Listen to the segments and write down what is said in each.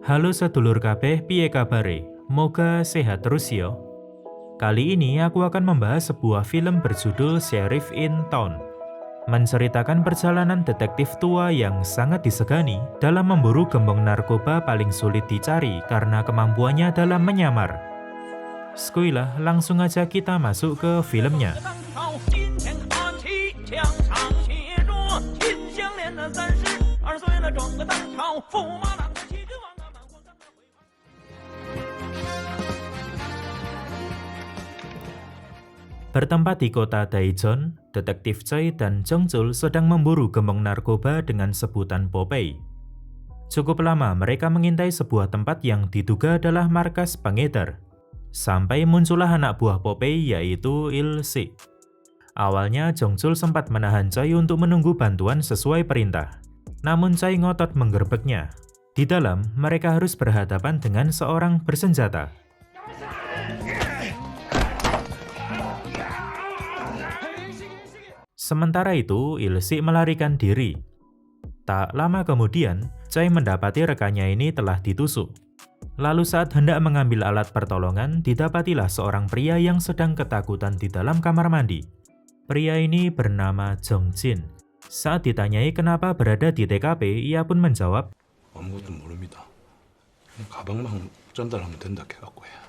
Halo sedulur kabeh, piye kabare? Moga sehat terus yo. Kali ini aku akan membahas sebuah film berjudul Sheriff in Town. Menceritakan perjalanan detektif tua yang sangat disegani dalam memburu gembong narkoba paling sulit dicari karena kemampuannya dalam menyamar. Skuilah, langsung aja kita masuk ke filmnya. Bertempat di kota Daejeon, detektif Choi dan Jong-chul sedang memburu gembong narkoba dengan sebutan Popeye. Cukup lama mereka mengintai sebuah tempat yang diduga adalah markas pengedar. Sampai muncullah anak buah Popeye yaitu Il-sik. Awalnya Jong-chul sempat menahan Choi untuk menunggu bantuan sesuai perintah. Namun Choi ngotot menggerbeknya. Di dalam, mereka harus berhadapan dengan seorang bersenjata. Sementara itu, Il-sik melarikan diri. Tak lama kemudian, Choi mendapati rekannya ini telah ditusuk. Lalu saat hendak mengambil alat pertolongan, didapatilah seorang pria yang sedang ketakutan di dalam kamar mandi. Pria ini bernama Jong-jin. Saat ditanyai kenapa berada di TKP, ia pun menjawab, 아무것도 모릅니다. 가방만 전달하면 된다 해갖고 해.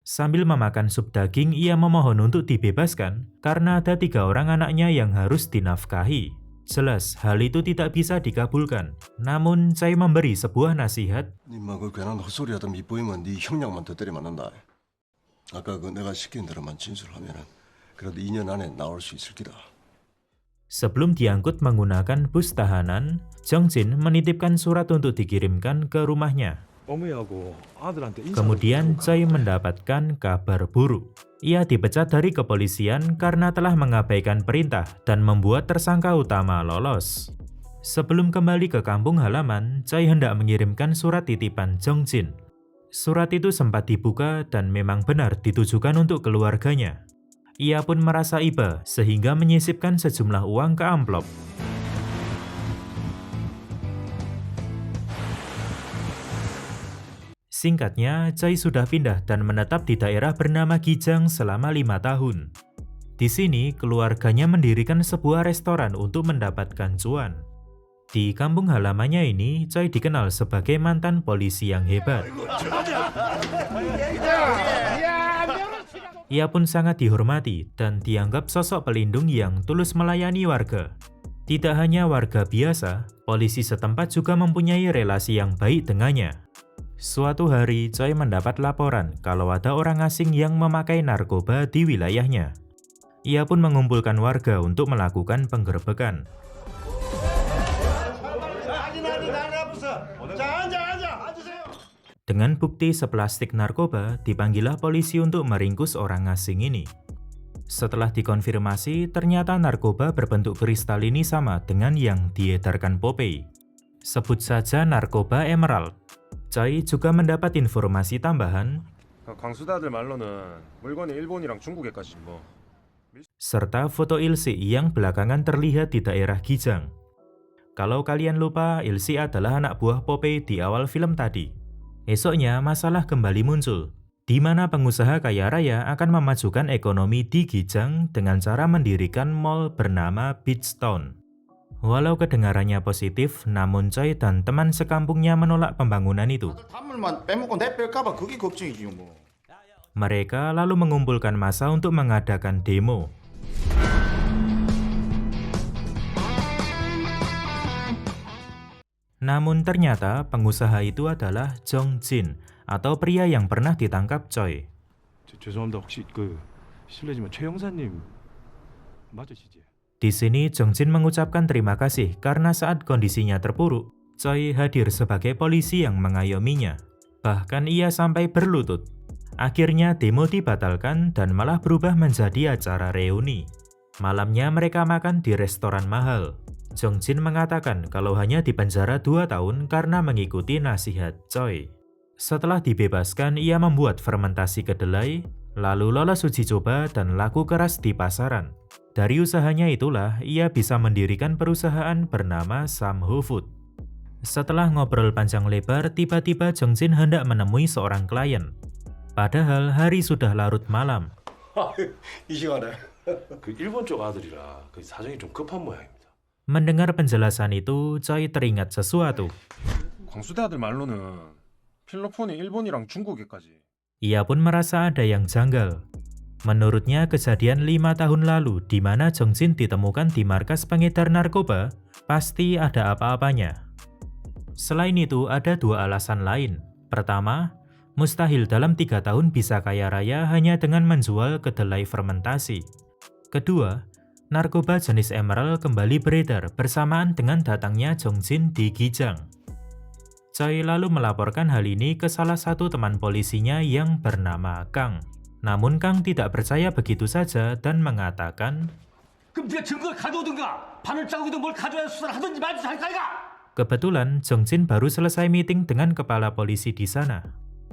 sambil memakan sup daging, ia memohon untuk dibebaskan karena ada 3 orang anaknya yang harus dinafkahi. Jelas, hal itu tidak bisa dikabulkan. Namun, Choi memberi sebuah nasihat. 니마 그 괜한 헛소리하다 밑보이면 네 형량만 더 때려 맞는다. 아까 그 내가 시킨 대로만 진술하면은 그래도 2년 안에 나올 수 있을 기다. Sebelum diangkut menggunakan bus tahanan, Jong-jin menitipkan surat untuk dikirimkan ke rumahnya. 어머니하고 아들한테 인사. Kemudian Choi mendapatkan kabar buruk. Ia dipecat dari kepolisian karena telah mengabaikan perintah dan membuat tersangka utama lolos. Sebelum kembali ke kampung halaman, Choi hendak mengirimkan surat titipan Jong-jin. Surat itu sempat dibuka dan memang benar ditujukan untuk keluarganya. Ia pun merasa iba sehingga menyisipkan sejumlah uang ke amplop. Singkatnya, Choi sudah pindah dan menetap di daerah bernama Gijang selama 5 tahun. Di sini, keluarganya mendirikan sebuah restoran untuk mendapatkan cuan. Di kampung halamannya ini, Choi dikenal sebagai mantan polisi yang hebat. Ia pun sangat dihormati dan dianggap sosok pelindung yang tulus melayani warga. Tidak hanya warga biasa, polisi setempat juga mempunyai relasi yang baik dengannya. Suatu hari, Choi mendapat laporan kalau ada orang asing yang memakai narkoba di wilayahnya. Ia pun mengumpulkan warga untuk melakukan penggerbekan. Dengan bukti seplastik narkoba, dipanggillah polisi untuk meringkus orang asing ini. Setelah dikonfirmasi, ternyata narkoba berbentuk kristal ini sama dengan yang diedarkan Popeye. Sebut saja narkoba emerald. Choi juga mendapat informasi tambahan 광수다들 말로는 물건이 일본이랑 중국에까지 뭐. serta foto Il-sik yang belakangan terlihat di daerah Gijang. Kalau kalian lupa, Il-sik adalah anak buah Popeye di awal film tadi. Esoknya masalah kembali muncul, di mana pengusaha kaya raya akan memajukan ekonomi di Gijang dengan cara mendirikan mall bernama Beachtown. Walau kedengarannya positif, namun Choi dan teman sekampungnya menolak pembangunan itu. 단물만 빼먹고 내뺄까봐 그게 걱정이지 뭐. Mereka lalu mengumpulkan massa untuk mengadakan demo. Namun ternyata pengusaha itu adalah Jong-jin atau pria yang pernah ditangkap Choi. 죄송합니다. 혹시 실례지만 최 형사님 맞으시지? Di sini Jong-jin mengucapkan terima kasih karena saat kondisinya terpuruk, Choi hadir sebagai polisi yang mengayominya. Bahkan ia sampai berlutut. Akhirnya demo dibatalkan dan malah berubah menjadi acara reuni. Malamnya mereka makan di restoran mahal. Jong-jin mengatakan kalau hanya dipenjara 2 tahun karena mengikuti nasihat Choi. Setelah dibebaskan, ia membuat fermentasi kedelai, lalu lolos uji coba dan laku keras di pasaran. Dari usahanya itulah ia bisa mendirikan perusahaan bernama Samho Food. Setelah ngobrol panjang lebar, tiba-tiba Jong-jin hendak menemui seorang klien. Padahal hari sudah larut malam. 이 시간에 그 일본 쪽 아들이라 그 사정이 좀 급한 모양입니다. Mendengar penjelasan itu, Choi teringat sesuatu. 광수대 아들 말로는 필로폰이 일본이랑 중국에까지. Ia pun merasa ada yang janggal. Menurutnya kejadian 5 tahun lalu di mana Jong-jin ditemukan di markas pengedar narkoba, pasti ada apa-apanya. Selain itu ada 2 alasan lain. Pertama, mustahil dalam 3 tahun bisa kaya raya hanya dengan menjual kedelai fermentasi. Kedua, narkoba jenis emerald kembali beredar bersamaan dengan datangnya Jong-jin di Gijang. Choi lalu melaporkan hal ini ke salah satu teman polisinya yang bernama Kang. Namun Kang tidak percaya begitu saja dan mengatakan, 그럼 네가 증거를 가져오든가 바늘자국이든 뭘 가져야 수사를 하든지 말든지 할 거야. kebetulan Jong-jin baru selesai meeting dengan kepala polisi di sana.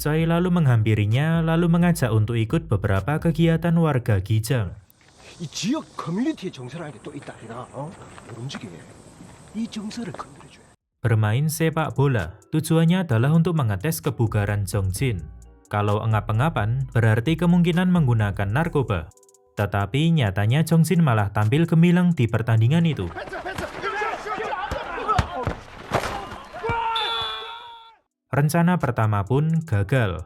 Choi lalu menghampirinya lalu mengajak untuk ikut beberapa kegiatan warga Gijang. 이 지역 커뮤니티의 정서라는 게 또 있다 아이가 움직이게 이 정서를 건드려줘야 Bermain sepak bola, tujuannya adalah untuk mengetes kebugaran Jong-jin. Kalau engap-engapan, berarti kemungkinan menggunakan narkoba. Tetapi nyatanya Jong-jin malah tampil gemilang di pertandingan itu. Rencana pertama pun gagal.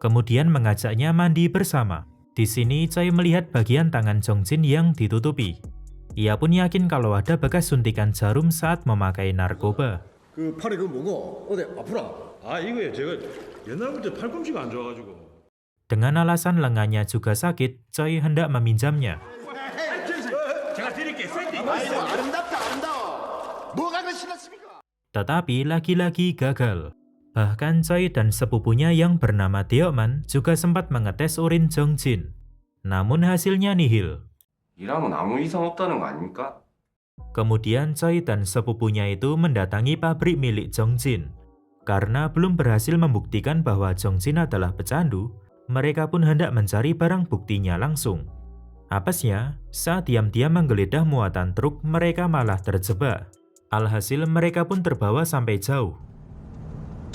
Kemudian mengajaknya mandi bersama. Di sini Choi melihat bagian tangan Jong-jin yang ditutupi. Ia pun yakin kalau ada bekas suntikan jarum saat memakai narkoba. 그 팔에 그 뭐고 어디 아프라 아 이거요 제가 옛날부터 팔꿈치가 안 좋아가지고. Dengan alasan lengannya juga sakit, Choi hendak meminjamnya. 제가 드릴게요. 아이고 아름답다 아름다워. 뭐가 그 신났습니까? Tetapi lagi-lagi gagal. Bahkan Choi dan sepupunya yang bernama Deokman juga sempat mengetes urin Jong-jin. Namun hasilnya nihil. 이랑은 아무 이상 없다는 거 아닙니까? Kemudian Choi dan sepupunya itu mendatangi pabrik milik Jong-jin. Karena belum berhasil membuktikan bahwa Jong-jin adalah pecandu, mereka pun hendak mencari barang buktinya langsung. Apesnya, saat diam-diam menggeledah muatan truk, mereka malah terjebak. Alhasil mereka pun terbawa sampai jauh.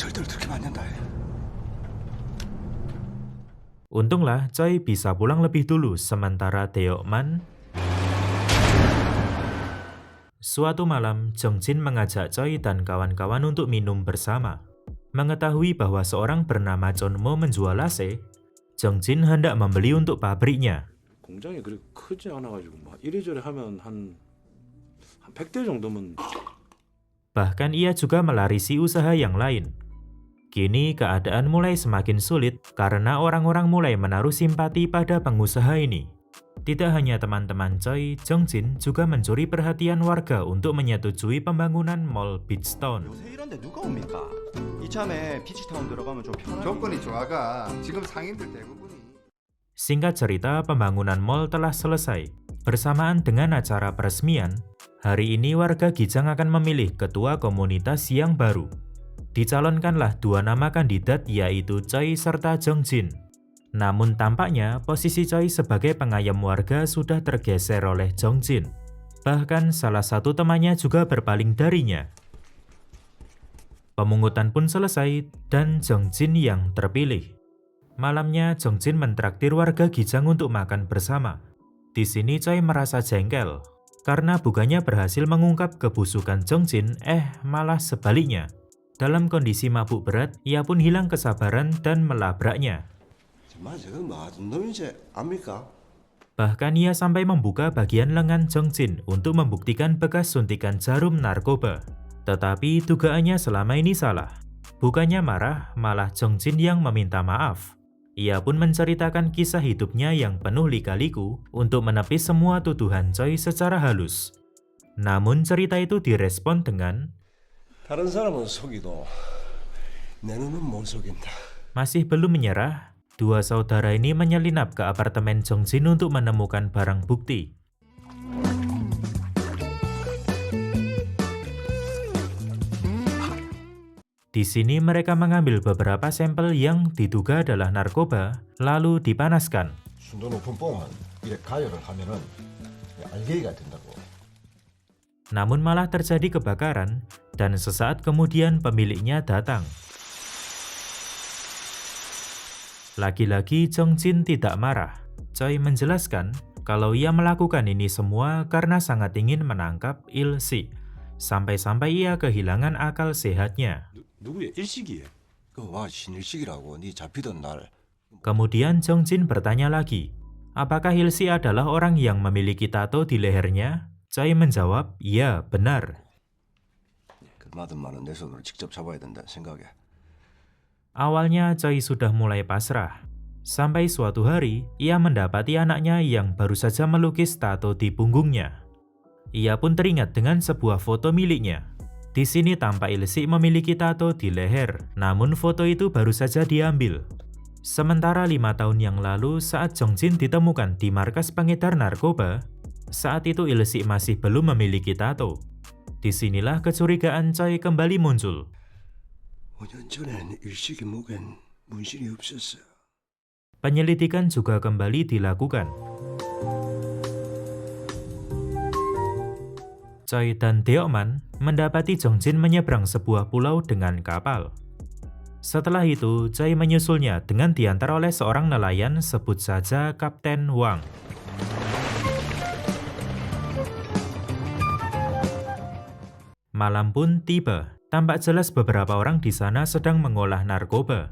절대로 들키면 안 된다 Untunglah Choi bisa pulang lebih dulu, sementara Deokman. Suatu malam, Jong-jin mengajak Choi dan kawan-kawan untuk minum bersama. Mengetahui bahwa seorang bernama Chonmo menjual AC, Jong-jin hendak membeli untuk pabriknya. 공장이 그렇게 크지 않아가지고 막 이래저래 하면 한 100대 정도면. Bahkan ia juga melarisi usaha yang lain. Kini keadaan mulai semakin sulit karena orang-orang mulai menaruh simpati pada pengusaha ini. Tidak hanya teman-teman Choi, Jong-jin juga mencuri perhatian warga untuk menyetujui pembangunan Mall Beachtown. 요새 이런데 누가 옵니까? 이참에 비치타운 들어가면 좀 편하게. 조건이 좋아가 지금 상인들 대부분이. Singkat cerita, pembangunan mall telah selesai. Bersamaan dengan acara peresmian, hari ini warga Gijang akan memilih ketua komunitas yang baru. Dicalonkanlah 2 nama kandidat yaitu Choi serta Jong-jin. Namun tampaknya posisi Choi sebagai pengayom warga sudah tergeser oleh Jong-jin. Bahkan salah satu temannya juga berpaling darinya. Pemungutan pun selesai dan Jong-jin yang terpilih. Malamnya Jong-jin mentraktir warga Gijang untuk makan bersama. Di sini Choi merasa jengkel karena bukannya berhasil mengungkap kebusukan Jong-jin, malah sebaliknya. Dalam kondisi mabuk berat, ia pun hilang kesabaran dan melabraknya. 정말 저거 맞은 놈이지 압니까? Bahkan ia sampai membuka bagian lengan Jong-jin untuk membuktikan bekas suntikan jarum narkoba. Tetapi dugaannya selama ini salah. Bukannya marah, malah Jong-jin yang meminta maaf. Ia pun menceritakan kisah hidupnya yang penuh lika-liku untuk menepis semua tuduhan Choi secara halus. Namun cerita itu direspon dengan, 다른 사람은 속이도 내 눈은 못 속인다. masih belum menyerah, 2 saudara ini menyelinap ke apartemen Jong-jin untuk menemukan barang bukti. Di sini mereka mengambil beberapa sampel yang diduga adalah narkoba, lalu dipanaskan. 순도 높은 뽕은 이렇게 가열을 하면은 알게이가 된다고. Namun malah terjadi kebakaran dan sesaat kemudian pemiliknya datang. Lagi-lagi Jong Jin tidak marah. Choi menjelaskan kalau ia melakukan ini semua karena sangat ingin menangkap Il-si. Sampai-sampai ia kehilangan akal sehatnya. 누구야? 일식이에. 그와 신일식이라고 네 잡히던 날. Kemudian Jong Jin bertanya lagi, apakah Il-si adalah orang yang memiliki tato di lehernya? Choi menjawab, iya, benar. 그 마든만은 내 손으로 직접 잡아야 된다는 생각에. Awalnya Choi sudah mulai pasrah. Sampai suatu hari, ia mendapati anaknya yang baru saja melukis tato di punggungnya. Ia pun teringat dengan sebuah foto miliknya. Di sini tampak Il-si memiliki tato di leher, namun foto itu baru saja diambil. Sementara 5 tahun yang lalu saat Jong Jin ditemukan di markas pengedar narkoba, saat itu Il-si masih belum memiliki tato. Disinilah kecurigaan Choi kembali muncul. 5년 전엔 일식이 목엔 문신이 없었어. Penyelidikan juga kembali dilakukan. Choi dan Deokman mendapati Jong Jin menyeberang sebuah pulau dengan kapal. Setelah itu, Choi menyusulnya dengan diantar oleh seorang nelayan sebut saja Kapten Wang. Malam pun tiba. Tampak jelas beberapa orang di sana sedang mengolah narkoba.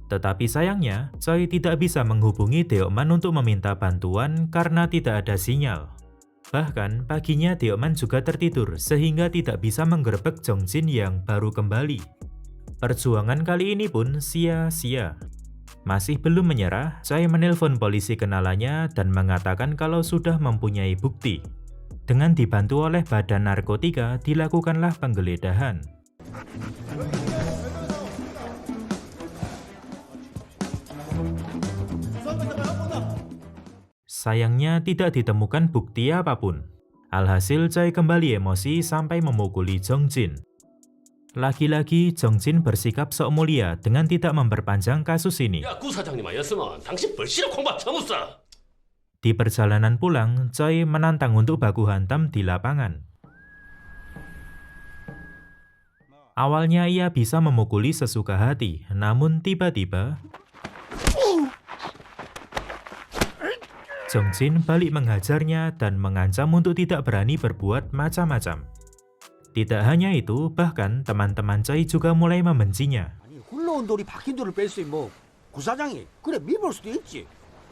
Tetapi sayangnya, Choi tidak bisa menghubungi Deokman untuk meminta bantuan karena tidak ada sinyal. Bahkan paginya Deokman juga tertidur sehingga tidak bisa menggerebek Jong Jin yang baru kembali. Perjuangan kali ini pun sia-sia. Masih belum menyerah, Choi menelpon polisi kenalannya dan mengatakan kalau sudah mempunyai bukti. Dengan dibantu oleh Badan Narkotika, dilakukanlah penggeledahan. Sayangnya tidak ditemukan bukti apapun. Alhasil Choi kembali emosi sampai memukuli Jong Jin. Lagi-lagi Jong Jin bersikap sok mulia dengan tidak memperpanjang kasus ini. 야, 구 사장님 아니었으면 당신 벌시로 콩밥 처먹었어. Di perjalanan pulang, Choi menantang untuk baku hantam di lapangan. Awalnya ia bisa memukuli sesuka hati, namun tiba-tiba Jong Jin balik menghajarnya dan mengancam untuk tidak berani berbuat macam-macam. Tidak hanya itu, bahkan teman-teman Choi juga mulai membencinya. 아니 흘러온 돌이 박힌 돌을 뺄 수 뭐 구사장이 그래 밀볼 수도 있지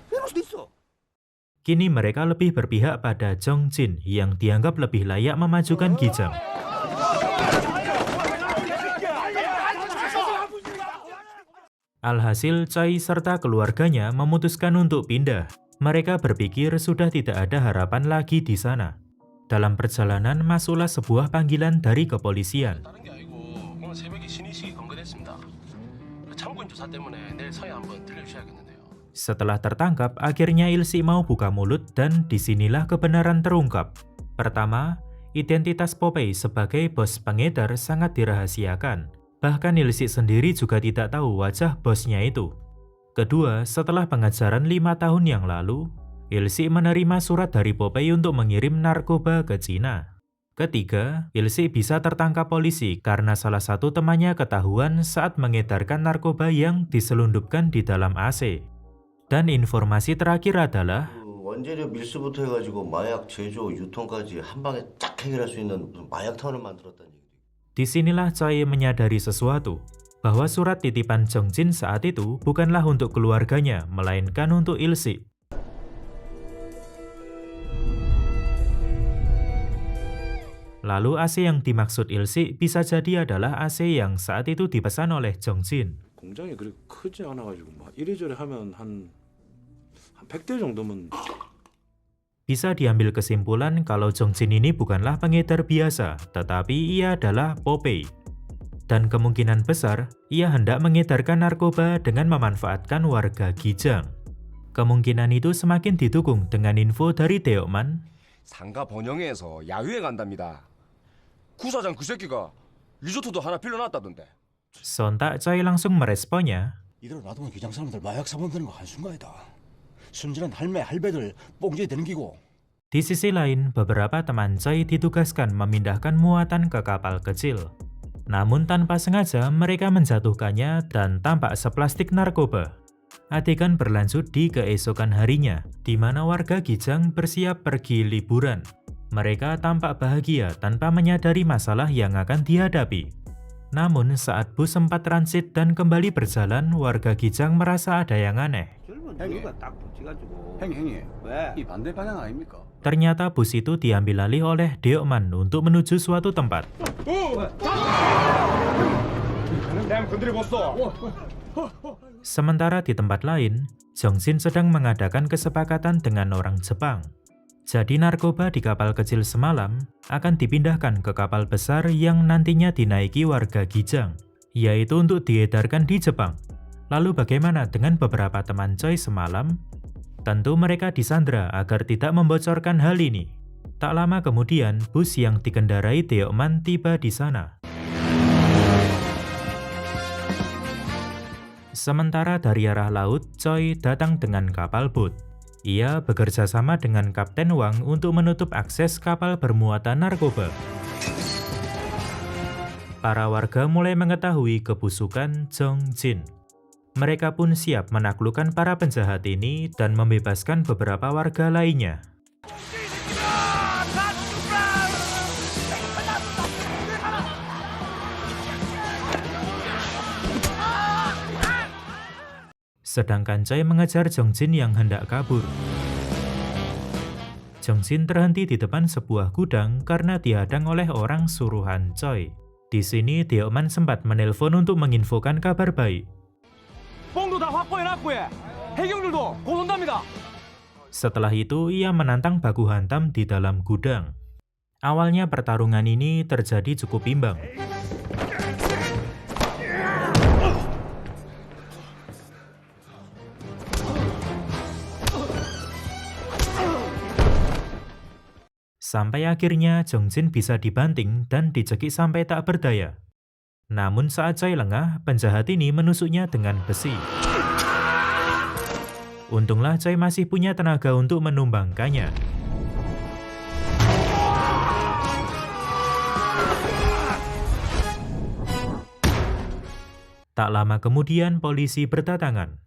밀을 수도 있어. Kini mereka lebih berpihak pada Jong Jin yang dianggap lebih layak memajukan Kijang. Alhasil Choi serta keluarganya memutuskan untuk pindah. Mereka berpikir sudah tidak ada harapan lagi di sana. Dalam perjalanan masuklah sebuah panggilan dari kepolisian. 다른 게 아니고 오늘 새벽에 신의식이 검거됐습니다. 참고인 조사 때문에 내일 서해 한번 들려주셔야겠는데요. Setelah tertangkap, akhirnya Il-si mau buka mulut dan disinilah kebenaran terungkap. Pertama, identitas Popeye sebagai bos pengedar sangat dirahasiakan. Bahkan Il-si sendiri juga tidak tahu wajah bosnya itu. Kedua, setelah pengejaran 5 tahun yang lalu, Il-si menerima surat dari Popeye untuk mengirim narkoba ke Cina. Ketiga, Il-si bisa tertangkap polisi karena salah satu temannya ketahuan saat mengedarkan narkoba yang diselundupkan di dalam AC. Dan informasi terakhir adalah 원재료 밀수부터 해가지고 마약 제조 유통까지 한 방에 쫙 해결할 수 있는 무슨 마약타운을 만들었다는 얘기. disinilah Choi menyadari sesuatu, bahwa surat titipan Jong Jin saat itu bukanlah untuk keluarganya, melainkan untuk Il-si. Lalu AC yang dimaksud Il-si bisa jadi adalah AC yang saat itu dipesan oleh Jong Jin. 공장이 그렇게 크지 않아가지고 막 이래저래 하면 한 100대 정도면. Bisa diambil kesimpulan kalau Jong Jin ini bukanlah pengedar biasa, tetapi ia adalah Popeye. Dan kemungkinan besar, ia hendak mengedarkan narkoba dengan memanfaatkan warga Kijang. Kemungkinan itu semakin didukung dengan info dari Deokman. 상가 번영회에서 야유회 간답니다. 구사장 그 새끼가 리조트도 하나 빌려놨다던데. Sontak Choi langsung meresponnya. 이대로 놔두면 기장 사람들 마약 사범 되는 거 한순간이다. 순진한 할매 할배들 뽕지 되는 기고. Di sisi lain, beberapa teman Choi ditugaskan memindahkan muatan ke kapal kecil. Namun tanpa sengaja mereka menjatuhkannya dan tampak seplastik narkoba. Adegan berlanjut di keesokan harinya, di mana warga Gijang bersiap pergi liburan. Mereka tampak bahagia tanpa menyadari masalah yang akan dihadapi. Namun saat bus sempat transit dan kembali berjalan, warga Gijang merasa ada yang aneh. Ternyata bus itu diambil alih oleh Deokman untuk menuju suatu tempat. Sementara di tempat lain, Jong-jin sedang mengadakan kesepakatan dengan orang Jepang. Jadi narkoba di kapal kecil semalam akan dipindahkan ke kapal besar yang nantinya dinaiki warga Gijang, yaitu untuk diedarkan di Jepang. Lalu bagaimana dengan beberapa teman Choi semalam? Tentu mereka disandra agar tidak membocorkan hal ini. Tak lama kemudian, bus yang dikendarai Deokman tiba di sana. Sementara dari arah laut, Choi datang dengan kapal boat. Ia bekerja sama dengan Kapten Wang untuk menutup akses kapal bermuatan narkoba. Para warga mulai mengetahui kebusukan Jong-jin. Mereka pun siap menaklukkan para penjahat ini dan membebaskan beberapa warga lainnya. Sedangkan Choi mengejar Jong-jin yang hendak kabur. Jong-jin terhenti di depan sebuah gudang karena dihadang oleh orang suruhan Choi. Di sini Deokman sempat menelpon untuk menginfokan kabar baik. Setelah itu, ia menantang baku hantam di dalam gudang. Awalnya pertarungan ini terjadi cukup imbang. Sampai akhirnya Jong-jin bisa dibanting dan dicekik sampai tak berdaya. Namun saat Choi lengah, penjahat ini menusuknya dengan besi. Untunglah Choi masih punya tenaga untuk menumbangkannya. Tak lama kemudian polisi berdatangan.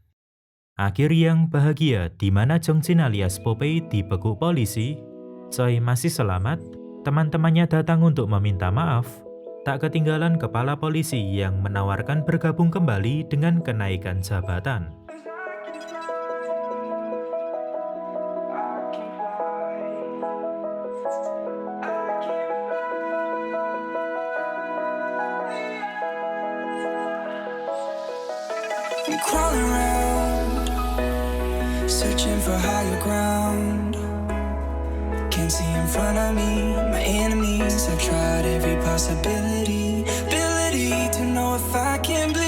Akhir yang bahagia di mana Jong-jin alias Popeye dibekuk polisi. Choi masih selamat, teman-temannya datang untuk meminta maaf. Tak ketinggalan kepala polisi yang menawarkan bergabung kembali dengan kenaikan jabatan. I'm crawling around, searching for higher ground. Can't see in front of me, my enemies. I've tried every possibility, ability to know if I can bleed.